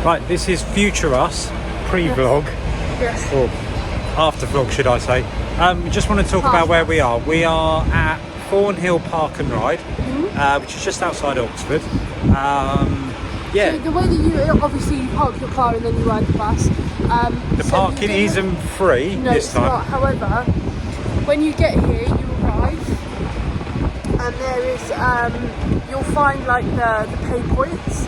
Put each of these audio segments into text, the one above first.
Right, this is future us, pre-vlog, Yes. or after vlog should I say. We just want to talk about where we are. We are at Thornhill Park and Ride, which is just outside Oxford. Yeah. So the way that you obviously you park your car and then you ride the bus. The parking isn't free this time. No, it's not. However, when you get here, you arrive, and there is you'll find like the pay points.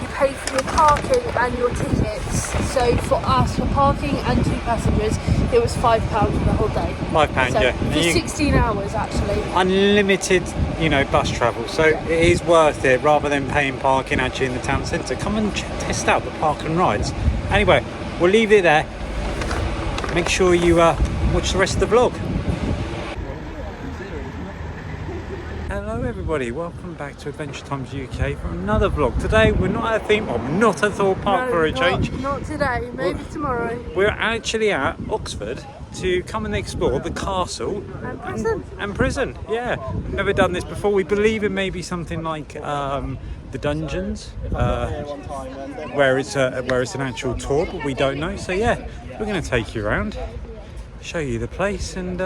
You pay for your parking and your tickets. So for us, for parking and 2 passengers, it was £5 for the whole day. £5, so yeah. For 16 hours actually. Unlimited, bus travel. So it is worth it rather than paying parking actually in the town centre. Come and test out the park and rides. Anyway, we'll leave it there. Make sure you watch the rest of the vlog. Hello everybody, welcome back to Adventure Times UK for another vlog. Today we're not at a theme park, not at Thorpe Park for a change. Not today, maybe tomorrow. We're actually at Oxford to come and explore the castle and prison. Yeah, never done this before. We believe it may be something like the dungeons, where it's an actual tour, but we don't know. So yeah, we're going to take you around, show you the place, and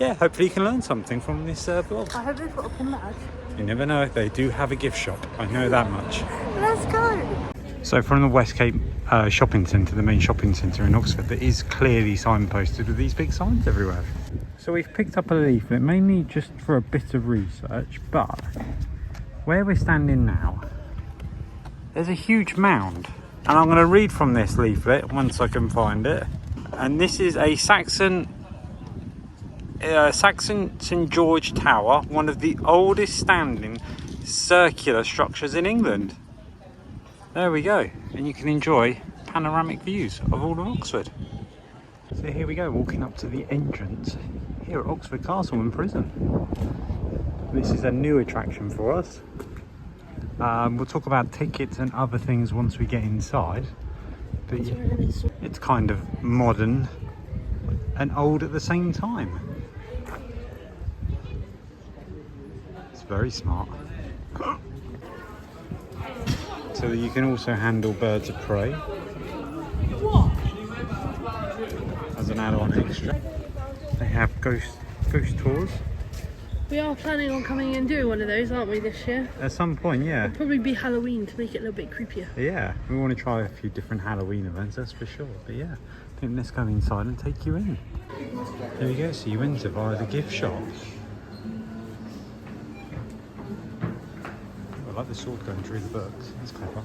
yeah, hopefully you can learn something from this vlog. I hope they've got a pin badge. You never know, they do have a gift shop. I know that much. Let's go. So from the Westgate shopping centre, the main shopping centre in Oxford, that is clearly signposted with these big signs everywhere. So we've picked up a leaflet, mainly just for a bit of research, but where we're standing now, there's a huge mound. And I'm going to read from this leaflet once I can find it. And this is a Saxon St George Tower, one of the oldest standing circular structures in England. There we go, and you can enjoy panoramic views of all of Oxford. So here we go, walking up to the entrance here at Oxford Castle and Prison. This is a new attraction for us. We'll talk about tickets and other things once we get inside. But it's kind of modern and old at the same time. It's very smart. So that you can also handle birds of prey as an add-on extra. They have ghost tours. We are planning on coming and doing one of those, aren't we, this year? At some point, yeah. It'll probably be Halloween to make it a little bit creepier. Yeah, we want to try a few different Halloween events, that's for sure. But yeah, I think let's go inside and take you in. There we go, so you enter via the gift shop. I like the sword going through the books, that's clever.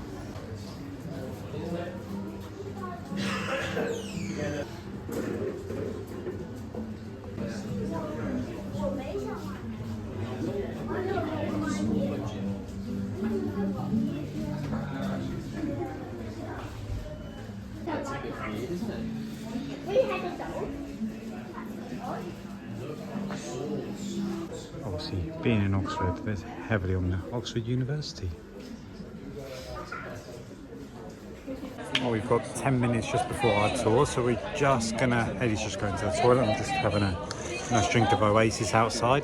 Obviously, being in Oxford, there's heavily on the Oxford University. Well, we've got 10 minutes just before our tour, so we're just gonna, Eddie's just going to the toilet. I'm just having a nice drink of Oasis outside.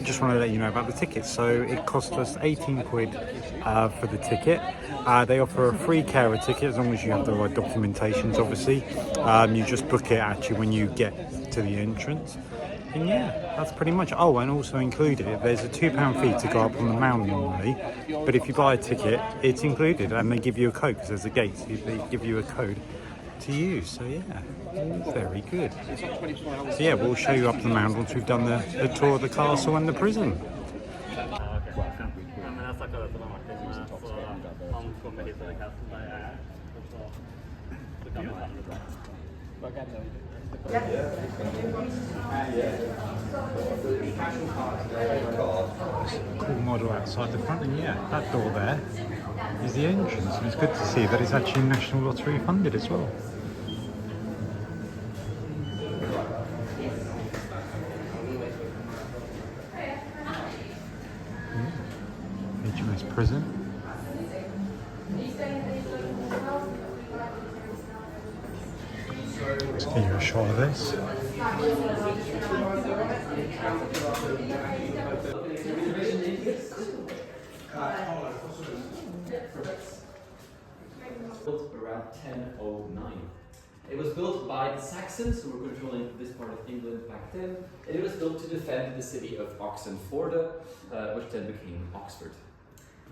Just want to let you know about the tickets. So it cost us 18 quid for the ticket. They offer a free carer ticket as long as you have the right documentations, obviously. You just book it actually when you get to the entrance. And yeah, that's pretty much. Oh, and also included, there's a £2 fee to go up on the Mound normally, but if you buy a ticket, it's included, and they give you a code because there's a gate. So they give you a code to use. So yeah, very good. So yeah, we'll show you up the Mound once we've done the tour of the castle and the prison. Cool model outside the front, and yeah, that door there is the entrance, and it's good to see that it's actually National Lottery funded as well. HMS Prison. Let's give you a shot of this. Built around 1009. It was built by the Saxons, who were controlling this part of England back then, and it was built to defend the city of Oxfordshire, which then became Oxford.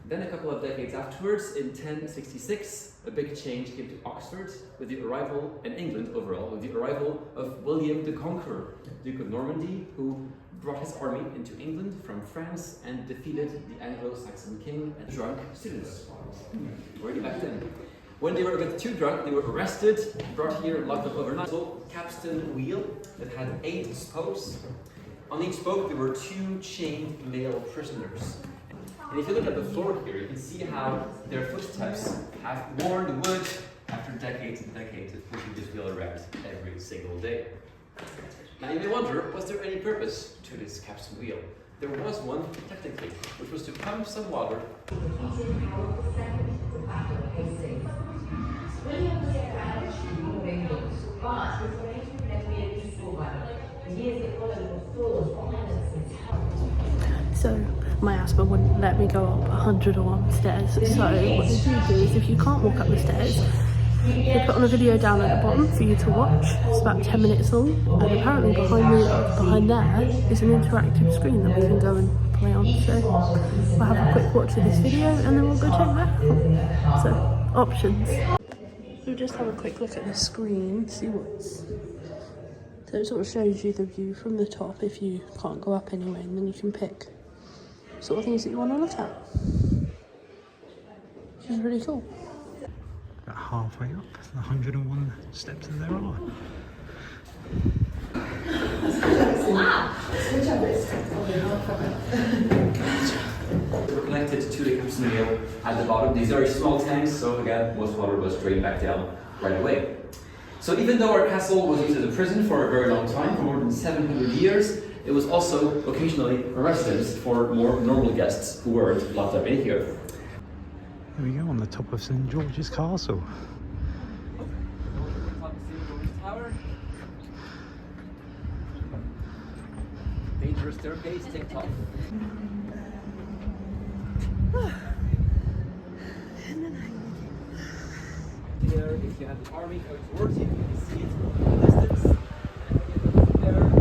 Then a couple of decades afterwards, in 1066, a big change came to Oxford with the arrival, in England overall, with the arrival of William the Conqueror, Duke of Normandy, who brought his army into England from France and defeated the Anglo-Saxon king and drunk students. Already back then. When they were a bit too drunk, they were arrested, brought here, locked up overnight. So, capstan wheel that had 8 spokes. On each spoke, there were 2 chained male prisoners. And if you look at the floor here, you can see how their footsteps have worn the wood after decades and decades of pushing this wheel around every single day. Now you may wonder, was there any purpose to this capstan wheel? There was one, technically, which was to pump some water. So my asthma wouldn't let me go up 101 stairs. So what they do is, if you can't walk up the stairs, they put on a video down at the bottom for you to watch. It's about 10 minutes long, and apparently behind there is an interactive screen that we can go and play on. So we'll have a quick watch of this video and then we'll go check that. So, options. We'll just have a quick look at the screen, see what's... So it sort of shows you the view from the top if you can't go up anyway, and then you can pick sort of things that you want to look at. Which is really cool. About halfway up, the 101 steps that there are. We're connected to the capstan wheel at the bottom. These are very small tanks, so again, most water was drained back down right away. So even though our castle was used as a prison for a very long time, for more than 700 years, it was also occasionally a residence for more normal guests who weren't locked up in here. There we go, on the top of St. George's Castle. Tower. Dangerous staircase, tick-tock. Here, if you have the army coming towards you, you can see it in the distance.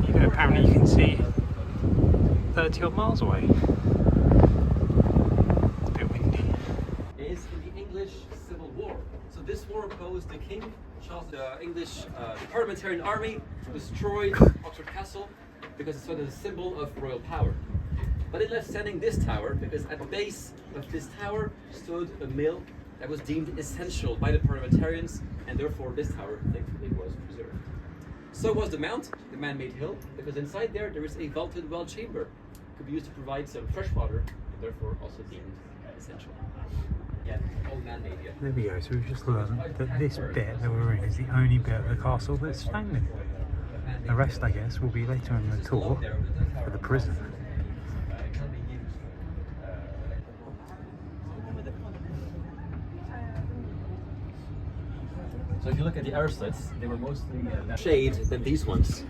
Yeah, apparently you can see 30 odd miles away. It's a bit windy. Is in the English Civil War. So this war opposed the King, Charles, the English parliamentarian army, destroyed Oxford Castle because it was a symbol of royal power. But it left standing this tower because at the base of this tower stood a mill that was deemed essential by the parliamentarians, and therefore this tower thankfully was preserved. So was the Mound, the man-made hill, because inside there is a vaulted well chamber. It could be used to provide some fresh water, and therefore also deemed essential. Yeah, all man-made, yeah. There we go, so we've just learned that this bit that we're in is the only bit of the castle that's standing. The rest, I guess, will be later in the tour for the prison. So if you look at the arrow slits, they were mostly shade than these ones.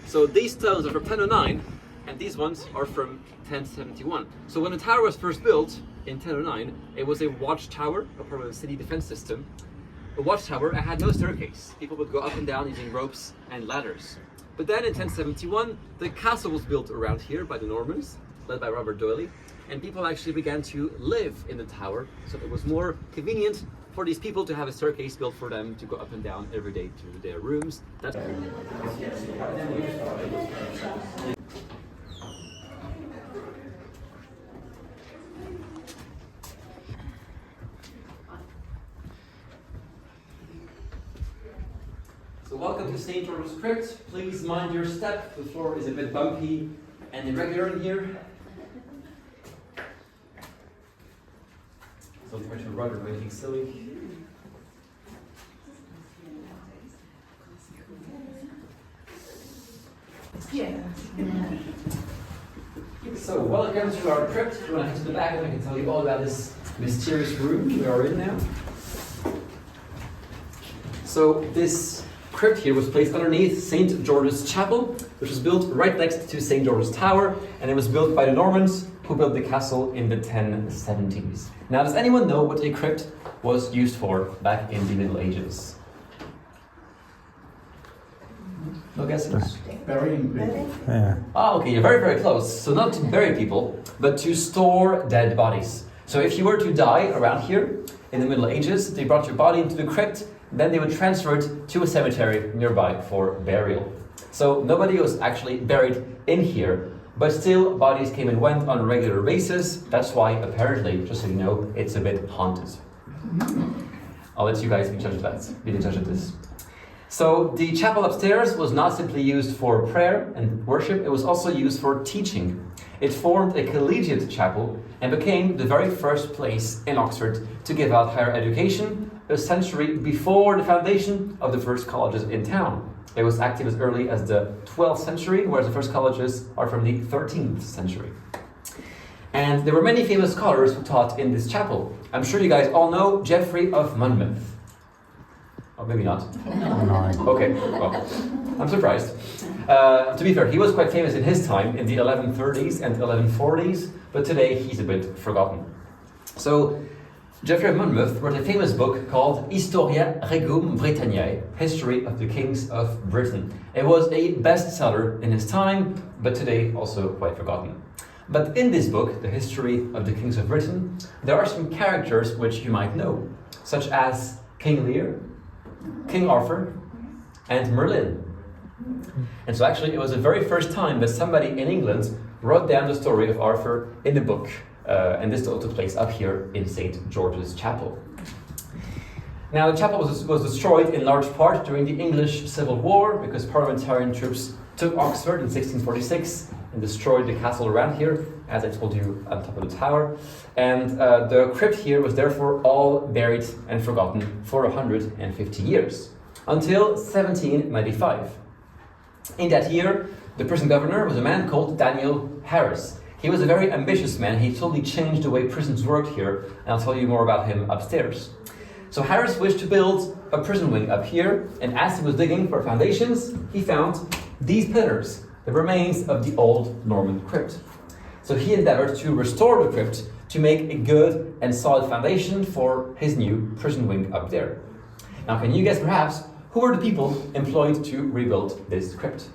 So these stones are from 1009, and these ones are from 1071. So when the tower was first built in 1009, it was a watchtower, a part of the city defense system. A watchtower, it had no staircase. People would go up and down using ropes and ladders. But then in 1071, the castle was built around here by the Normans, led by Robert Doyley, and people actually began to live in the tower, so it was more convenient for these people to have a staircase built for them to go up and down every day to their rooms. That's So welcome to St. George's Crypt. Please mind your step. The floor is a bit bumpy and irregular in here. So try to run or anything silly. Yeah. So welcome to our crypt. If you want to head to the back, I can tell you all about this mysterious room we are in now. So this crypt here was placed underneath St. George's Chapel, which was built right next to St. George's Tower, and it was built by the Normans who built the castle in the 1070s. Now, does anyone know what a crypt was used for back in the Middle Ages? No guesses? Burying people. Yeah. Ah, okay, you're very, very close. So not to bury people, but to store dead bodies. So if you were to die around here in the Middle Ages, they brought your body into the crypt, then they would transfer it to a cemetery nearby for burial. So nobody was actually buried in here, but still bodies came and went on a regular basis. That's why apparently, just so you know, it's a bit haunted. I'll let you guys be the judge of this. So the chapel upstairs was not simply used for prayer and worship, it was also used for teaching. It formed a collegiate chapel and became the very first place in Oxford to give out higher education, a century before the foundation of the first colleges in town. It was active as early as the 12th century, whereas the first colleges are from the 13th century. And there were many famous scholars who taught in this chapel. I'm sure you guys all know Geoffrey of Monmouth. Or maybe not. No. Okay, well, I'm surprised. To be fair, he was quite famous in his time, in the 1130s and 1140s, but today he's a bit forgotten. So, Geoffrey of Monmouth wrote a famous book called Historia Regum Britanniae, History of the Kings of Britain. It was a bestseller in his time, but today also quite forgotten. But in this book, The History of the Kings of Britain, there are some characters which you might know, such as King Lear, King Arthur, and Merlin. And so actually it was the very first time that somebody in England wrote down the story of Arthur in a book. And this all took place up here in St. George's Chapel. Now the chapel was destroyed in large part during the English Civil War because parliamentarian troops took Oxford in 1646 and destroyed the castle around here, as I told you, on top of the tower. And the crypt here was therefore all buried and forgotten for 150 years, until 1795. In that year, the prison governor was a man called Daniel Harris. He was a very ambitious man. He totally changed the way prisons worked here, and I'll tell you more about him upstairs. So Harris wished to build a prison wing up here, and as he was digging for foundations, he found these pillars, the remains of the old Norman crypt. So he endeavored to restore the crypt to make a good and solid foundation for his new prison wing up there. Now, can you guess perhaps who were the people employed to rebuild this crypt?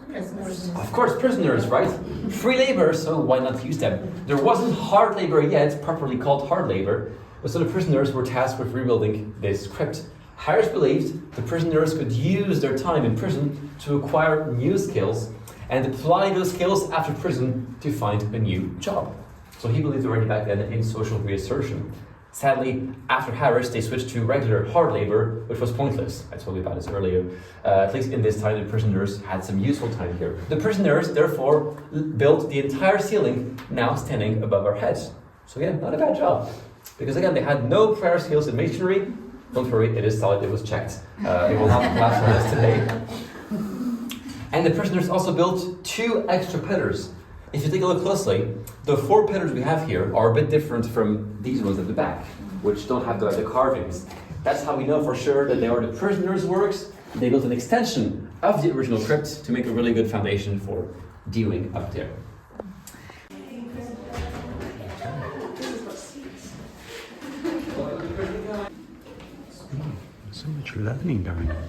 Prisoners. Of course, prisoners, right? Free labor, so why not use them? There wasn't hard labor yet, properly called hard labor, but so the prisoners were tasked with rebuilding this crypt. Harris believed the prisoners could use their time in prison to acquire new skills and apply those skills after prison to find a new job. So he believed already back then in social reinsertion. Sadly, after Harris, they switched to regular hard labor, which was pointless. I told you about this earlier. At least in this time, the prisoners had some useful time here. The prisoners, therefore, built the entire ceiling, now standing above our heads. So yeah, not a bad job. Because again, they had no prior skills in masonry. Don't worry, it is solid, it was checked. It will not collapse on us today. And the prisoners also built 2 extra pillars. If you take a look closely, the 4 pillars we have here are a bit different from these ones at the back, which don't have the carvings. That's how we know for sure that they are the prisoners' works. They built an extension of the original crypt to make a really good foundation for dealing up there. So much learning going on.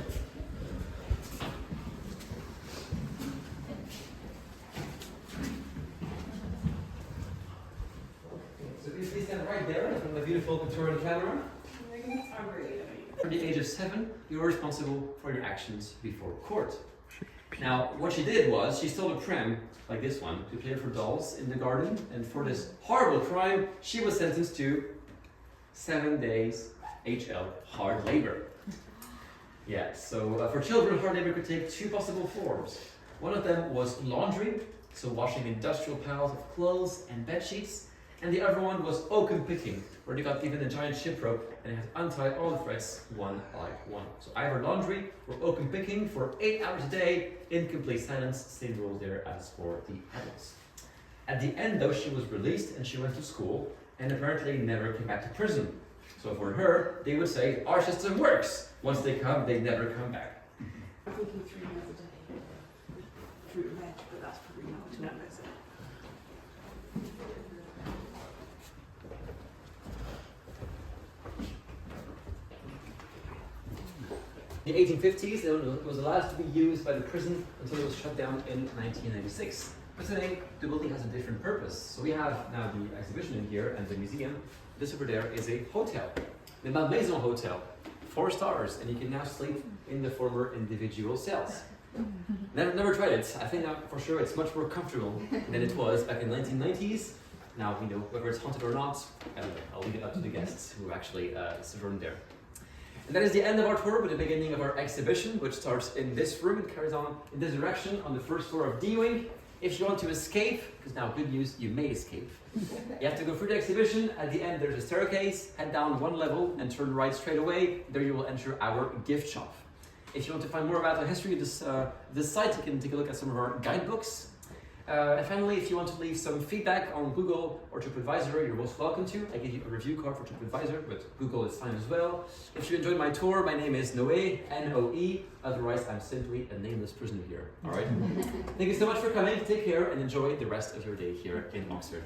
So please stand right there from the beautiful Victorian camera. From the age of 7, you were responsible for your actions before court. Now, what she did was, she stole a pram, like this one, to play for dolls in the garden, and for this horrible crime, she was sentenced to 7 days HL, hard labor. Yeah, so for children, hard labor could take 2 possible forms. One of them was laundry, so washing industrial piles of clothes and bed sheets, and the other one was oakum picking, where they got given a giant ship rope and they had to untie all the threads one by one. So either laundry or oakum picking for 8 hours a day in complete silence, same rules there as for the adults. At the end though, she was released and she went to school and apparently never came back to prison. So for her, they would say, our system works. Once they come, they never come back. I'm thinking 3 meals a day. Fruit and veg, but that's probably not too much, is it? the 1850s, it was allowed to be used by the prison until it was shut down in 1996. But today, the building has a different purpose. So we have now the exhibition in here and the museum. This over there is a hotel, the Maison Hotel, 4 stars, and you can now sleep in the former individual cells. Never tried it. I think now for sure it's much more comfortable than it was back in the 1990s. Now, you know, whether it's haunted or not, I don't know. I'll leave it up to the guests who actually sojourn there. And that is the end of our tour, but the beginning of our exhibition, which starts in this room and carries on in this direction on the first floor of D Wing. If you want to escape, because now good news, you may escape. You have to go through the exhibition. At the end, there's a staircase. Head down 1 level and turn right straight away. There you will enter our gift shop. If you want to find more about the history of this site, you can take a look at some of our guidebooks. And finally, if you want to leave some feedback on Google or TripAdvisor, you're most welcome to. I gave you a review card for TripAdvisor, but Google is fine as well. If you enjoyed my tour, my name is Noé, N-O-E. Otherwise, I'm simply a nameless prisoner here. All right? Thank you so much for coming. Take care and enjoy the rest of your day here in Oxford.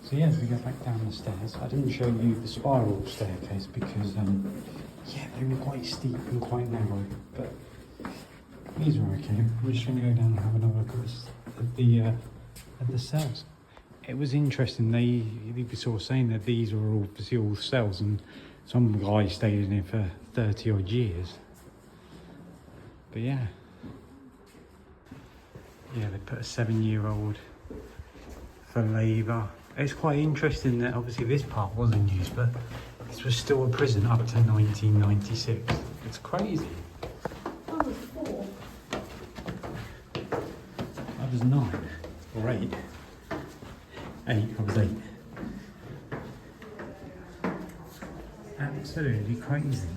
So yeah, as we go back down the stairs, I didn't show you the spiral staircase because yeah, they were quite steep and quite narrow, but these were okay. We're just going to go down and have another look at the cells. It was interesting. They were sort of saying that these were all cells, and some guy stayed in it for 30 odd years. But yeah, they put a 7-year-old for labour. It's quite interesting that obviously this part wasn't used, but this was still a prison up to 1996. It's crazy. I was 4. I was 9 or 8. 8, I was 8. Absolutely crazy.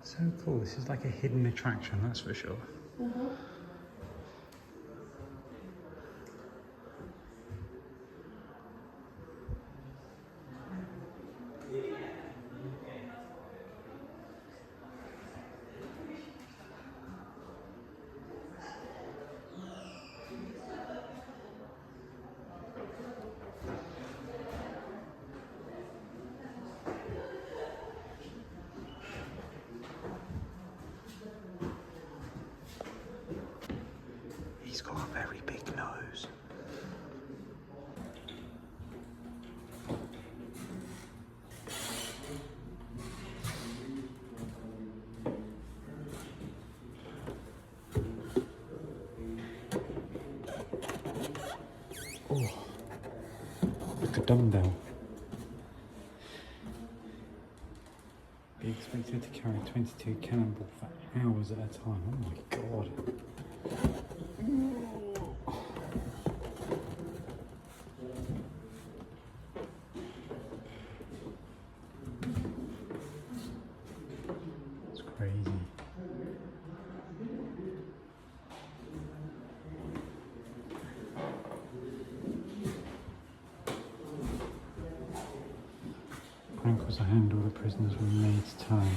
So cool, this is like a hidden attraction, that's for sure. He's got a very big nose. Oh, like a dumbbell. Be expected to carry 22 cannonball for hours at a time. Oh my god. It's crazy. Prank was a handle the prisoners were made to tie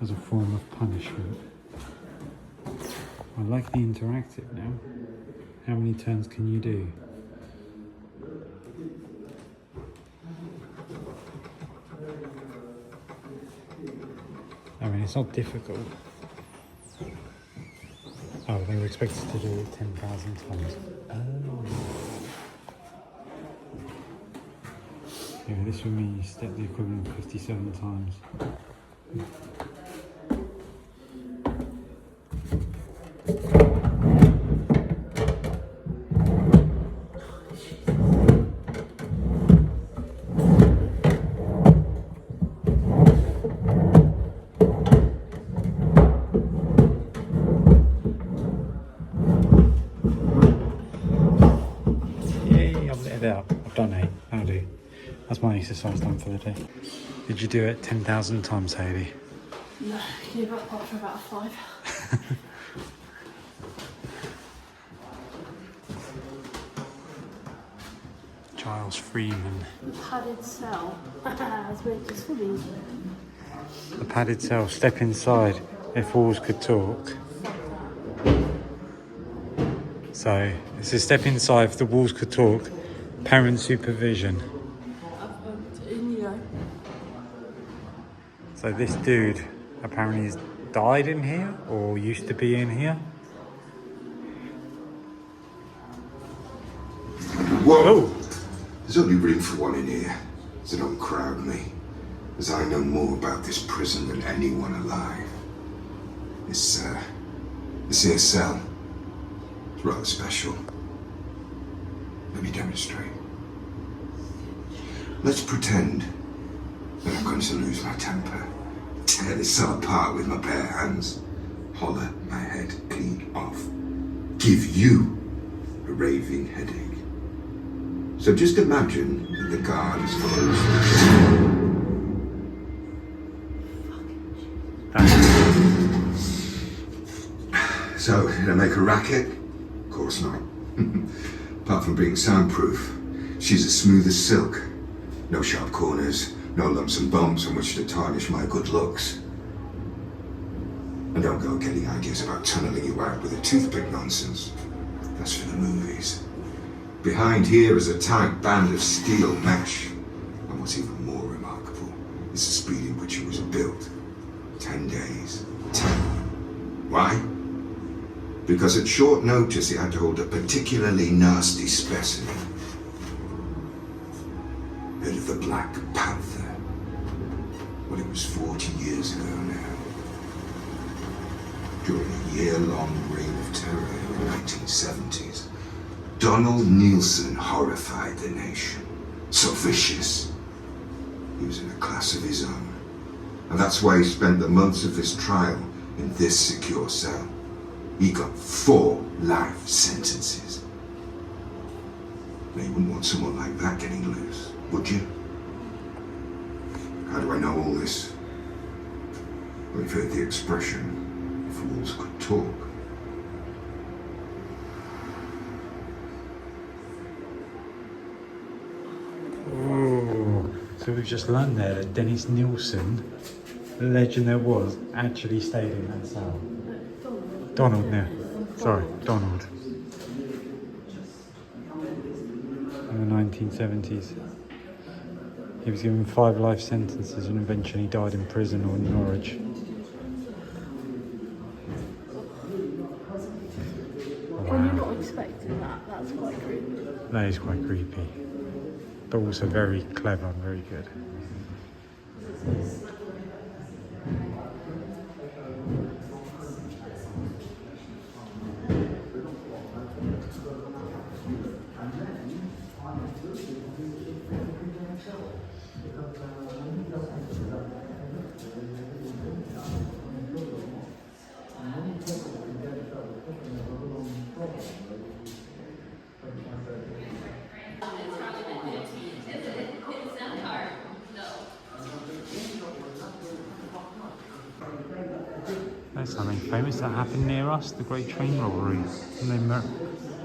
as a form of punishment. I like the interactive now. How many turns can you do? I mean, it's not difficult. Oh, they were expected to do it 10,000 times. Oh. Yeah, this would mean you step the equivalent of 57 times. I've done 8, that'll do. That's my exercise done for the day. Did you do it 10,000 times, Hayley? No, gave up after about 5. Giles Freeman. Padded cell. As made us for me. The padded cell. Step inside if walls could talk. So, this is step inside if the walls could talk. Parent supervision. So this dude apparently has died in here or used to be in here. Whoa! Oh! There's only room for one in here, so don't crowd me, as I know more about this prison than anyone alive. This here cell, it's rather special. Let me demonstrate. Let's pretend that I'm going to lose my temper, tear this cell apart with my bare hands, holler my head clean off, give you a raving headache. So just imagine that the guard is closed. So, did I make a racket? Of course not. Apart from being soundproof, she's as smooth as silk. No sharp corners, no lumps and bumps on which to tarnish my good looks. And don't go getting ideas about tunneling you out with a toothpick nonsense. That's for the movies. Behind here is a tight band of steel mesh. And what's even more remarkable is the speed in which it was built. 10 days. 10. Why? Because at short notice it had to hold a particularly nasty specimen. Heard of the Black Panther? Well, it was 40 years ago now. During a year-long reign of terror in the 1970s, Donald Nielsen horrified the nation. So vicious. He was in a class of his own. And that's why he spent the months of his trial in this secure cell. He got 4 life sentences. Now, you wouldn't want someone like that getting loose, would you? How do I know all this? Well, you've heard the expression, if walls could talk. Ooh. So we've just learned there that Dennis Nielsen, the legend there was, actually stayed in that cell. Donald, yeah. Sorry, Donald. In the 1970s. He was given 5 life sentences and eventually died in prison or in Norwich. When you're not expecting that, that's quite creepy. That is quite creepy. But also very clever and very good. There's something famous that happened near us, the Great Train Robbery. And they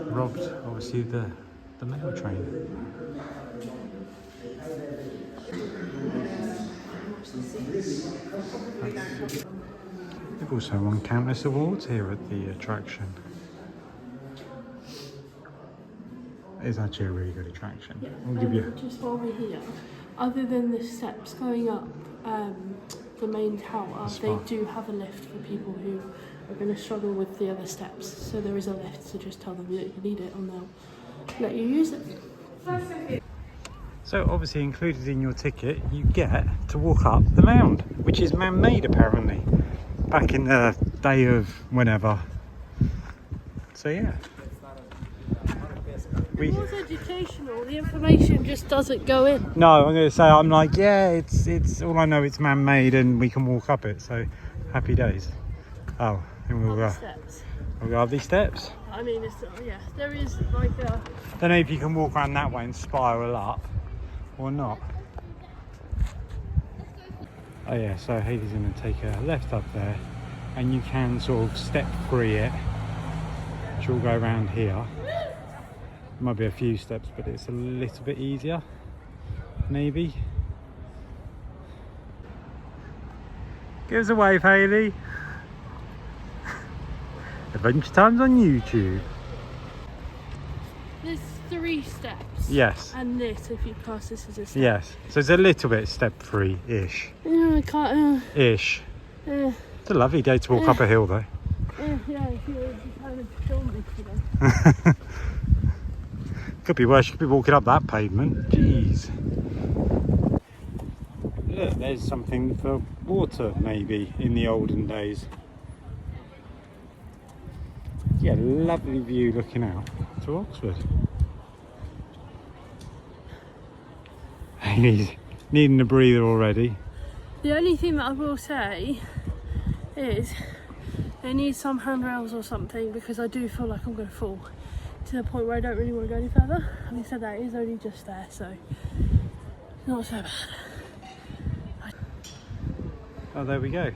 robbed, obviously, the mail train. They've also won countless awards here at the attraction. It's actually a really good attraction. Yeah, I'll give you. just while we're here, other than the steps going up the main tower, they do have a lift for people who are going to struggle with the other steps. So there is a lift, so just tell them that you need it and they'll let you use it. So obviously included in your ticket, you get to walk up the mound, which is man-made apparently, back in the day of whenever. So yeah. It was educational, the information just doesn't go in. No, I'm going to say, I'm like, yeah, it's all I know, it's man-made and we can walk up it, so happy days. Oh, and we'll go up these steps. I mean, it's, yeah, there is like a... Don't know if you can walk around that way and spiral up or not. Oh yeah, so Hayley's going to take a left up there and you can sort of step free it, which will go around here. Might be a few steps, but it's a little bit easier, maybe. Give us a wave, Hayley. Adventure Time's on YouTube. There's 3 steps. Yes. And this, if you class this as a step. Yes. So it's a little bit step 3-ish. Yeah, I can't. Ish. It's a lovely day to walk up a hill, though. Yeah, if you were kind of filming me today. Could be worse. You could be walking up that pavement. Jeez. Look, there's something for water, maybe, in the olden days. Yeah, lovely view looking out to Oxford. He's needing a breather already. The only thing that I will say is they need some handrails or something, because I do feel like I'm going to fall to the point where I don't really want to go any further. Having said that, it is only just there, so it's not so bad. Oh, there we go.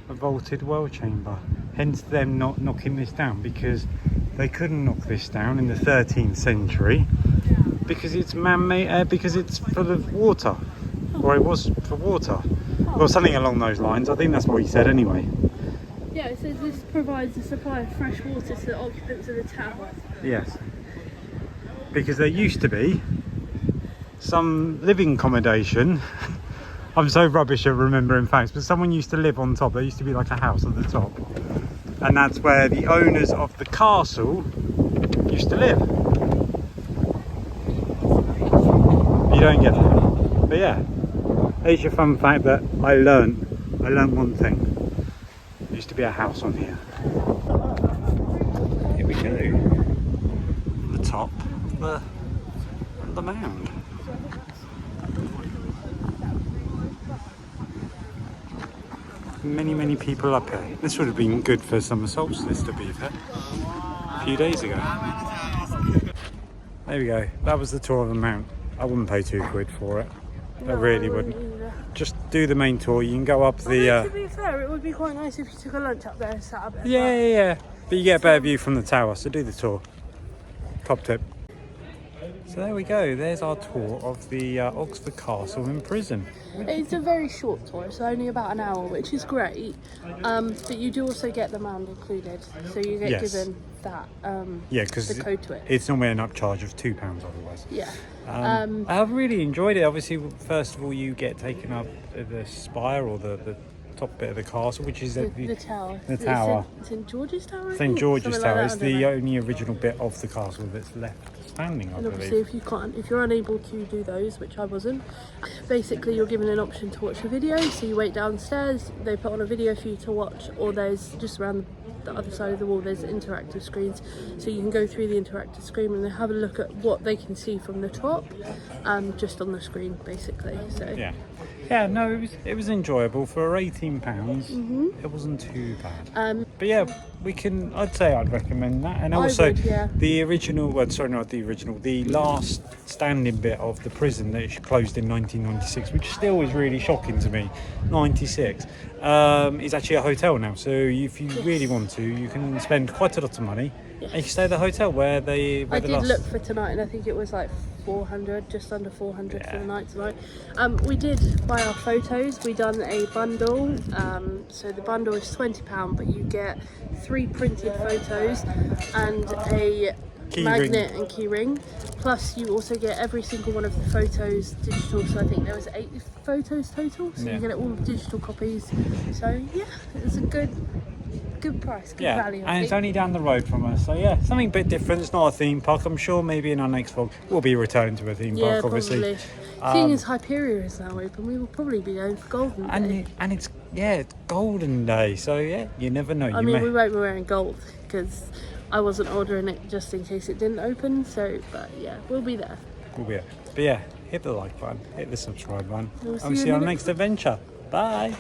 A vaulted well chamber. Hence them not knocking this down, because they couldn't knock this down in the 13th century because it's man-made, because it's full of water. Or it was for water. Or something along those lines. I think that's what he said anyway. Yeah, it says this provides a supply of fresh water to the occupants of the tower. Yes. Because there used to be some living accommodation. I'm so rubbish at remembering facts, but someone used to live on top. There used to be like a house at the top. And that's where the owners of the castle used to live. You don't get that. But yeah, here's your fun fact that I learnt one thing. There used to be a house on here. Here we go. The top of the mound. Many people up here. This would have been good for summer solstice, to be fair. A few days ago. There we go. That was the tour of the Mount. I wouldn't pay £2 for it. I really wouldn't. Either. Just do the main tour. You can go up the. To be fair, it would be quite nice if you took a lunch up there and sat up there. Yeah. But you get a better view from the tower, so do the tour. Top tip. So there we go. There's our tour of the Oxford Castle and Prison. It's a very short tour, so only about an hour, which is great. But you do also get the Mound included, so you get given that. Yeah, because the code to it. It's normally an upcharge of £2 otherwise. Yeah. I've really enjoyed it. Obviously, first of all, you get taken up the spire or the top bit of the castle, which is the tower. The tower. St George's Tower. I St think? George's Something like Tower that, is I don't the know. only original bit of the castle that's left standing, I And believe. obviously, if you're unable to do those, which I wasn't, basically you're given an option to watch a video. So you wait downstairs, they put on a video for you to watch, or there's just around the other side of the wall there's interactive screens, so you can go through the interactive screen and have a look at what they can see from the top, just on the screen, basically. So yeah, no, it was enjoyable for £18. It wasn't too bad. But yeah, I'd say I'd recommend that. And also, the original, the last standing bit of the prison that closed in 1996, which still is really shocking to me, 96, is actually a hotel now. So if you really want to, you can spend quite a lot of money and you can stay at the hotel where they... I did look for tonight, and I think it was like 400, just under 400 for the night tonight. We did buy our photos. We done a bundle, so the bundle is £20, but you get 3 printed photos and a magnet and key ring. Plus you also get every single one of the photos digital, so I think there was 8 photos total, so you get it all digital copies. So yeah, it's a good price, good value. And it's only down the road from us, so yeah, something a bit different. It's not a theme park. I'm sure maybe in our next vlog we'll be returning to a theme park, obviously. Seeing as Hyperion is now open, we will probably be going for Golden Day. And it's Golden Day, so yeah, you never know. I mean, we won't be wearing gold because I wasn't ordering it just in case it didn't open. So, but yeah, we'll be there. But yeah, hit the like button, hit the subscribe button. We'll and we'll see you on the next adventure. Bye.